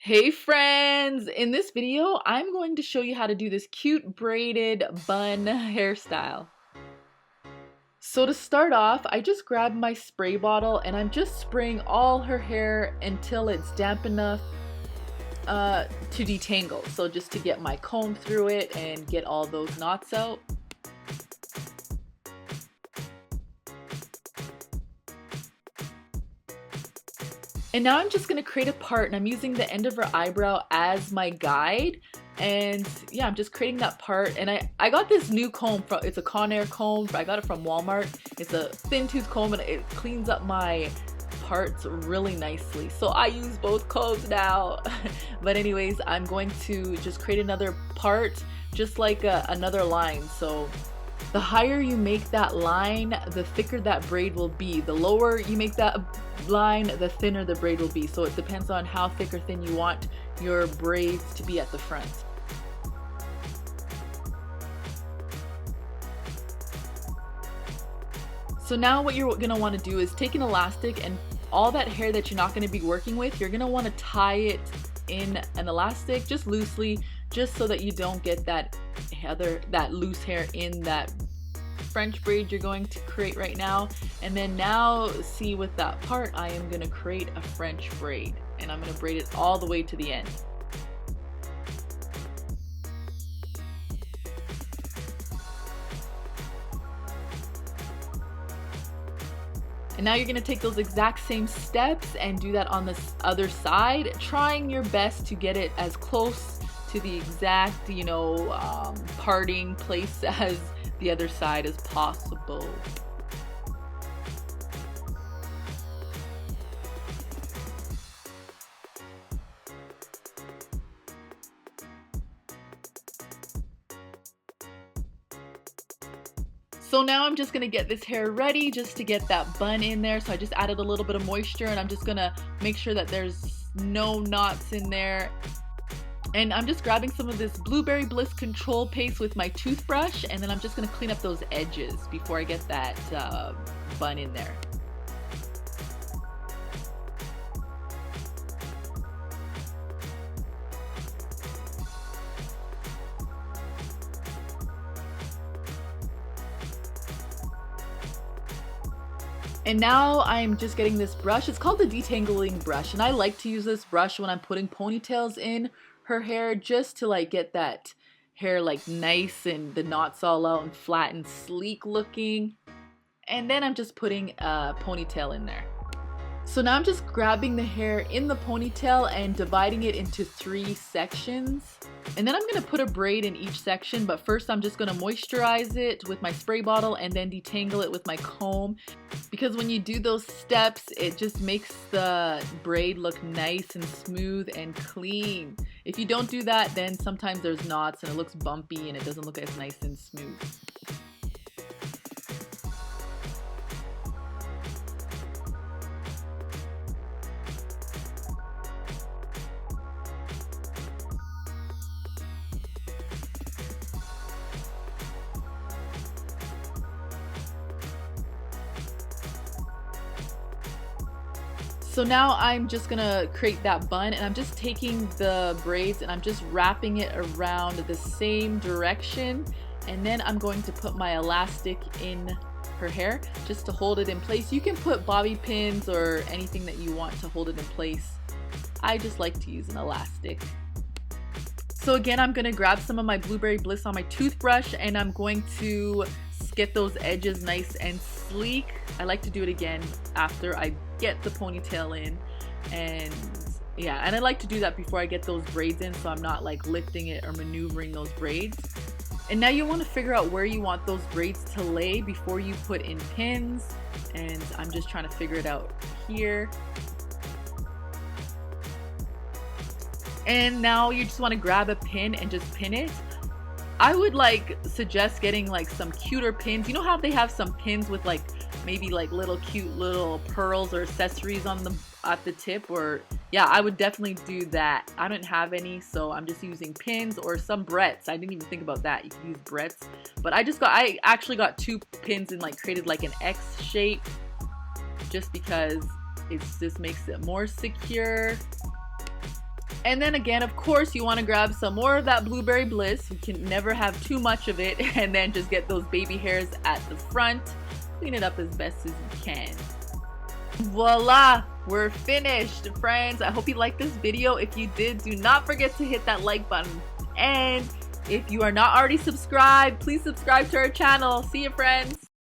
Hey friends! In this video, I'm going to show you how to do this cute braided bun hairstyle. So to start off, I just grabbed my spray bottle and I'm just spraying all her hair until it's damp enough to detangle. So just to get my comb through it and get all those knots out. And now I'm just going to create a part, and I'm using the end of her eyebrow as my guide. And yeah, I'm just creating that part. And I got this new comb, it's a Conair comb. I got it from Walmart. It's a thin tooth comb and it cleans up my parts really nicely. So I use both combs now. But anyways, I'm going to just create another part, just like another line. So the higher you make that line, the thicker that braid will be. The lower you make that line, the thinner the braid will be. So it depends on how thick or thin you want your braids to be at the front. So now what you're gonna want to do is take an elastic, and all that hair that you're not going to be working with, you're gonna want to tie it in an elastic just loosely, just so that you don't get that loose hair in that French braid you're going to create right now. And then now see, with that part, I am going to create a French braid, and I'm going to braid it all the way to the end. And now you're going to take those exact same steps and do that on this other side, trying your best to get it as close to the exact, parting place as the other side as possible. So now I'm just gonna get this hair ready just to get that bun in there. So I just added a little bit of moisture, and I'm just gonna make sure that there's no knots in there. And I'm just grabbing some of this Blueberry Bliss Control Paste with my toothbrush, and then I'm just gonna clean up those edges before I get that bun in there. And now I'm just getting this brush. It's called the detangling brush, and I like to use this brush when I'm putting ponytails in her hair, just to get that hair nice and the knots all out and flat and sleek looking. And then I'm just putting a ponytail in there. So now I'm just grabbing the hair in the ponytail and dividing it into 3 sections. And then I'm going to put a braid in each section, but first I'm just going to moisturize it with my spray bottle and then detangle it with my comb. Because when you do those steps, it just makes the braid look nice and smooth and clean. If you don't do that, then sometimes there's knots and it looks bumpy and it doesn't look as nice and smooth. So now I'm just gonna create that bun, and I'm just taking the braids and I'm just wrapping it around the same direction, and then I'm going to put my elastic in her hair just to hold it in place. You can put bobby pins or anything that you want to hold it in place. I just like to use an elastic. So again, I'm gonna grab some of my Blueberry Bliss on my toothbrush, and I'm going to get those edges nice and sleek. I like to do it again after I get the ponytail in, and yeah, and I like to do that before I get those braids in, so I'm not lifting it or maneuvering those braids. And now you want to figure out where you want those braids to lay before you put in pins, and I'm just trying to figure it out here. And now you just want to grab a pin and just pin it. I would suggest getting some cuter pins. You know how they have some pins with maybe little cute little pearls or accessories on the at the tip? Or yeah, I would definitely do that. I don't have any, so I'm just using pins or some barrettes. I didn't even think about that. You can use barrettes, but I actually got 2 pins and created an X shape, just because it just makes it more secure. And then again, of course, you want to grab some more of that blueberry bliss. You can never have too much of it. And then just get those baby hairs at the front. Clean it up as best as you can. Voila, we're finished, friends. I hope you liked this video. If you did, do not forget to hit that like button. And if you are not already subscribed, please subscribe to our channel. See you, friends.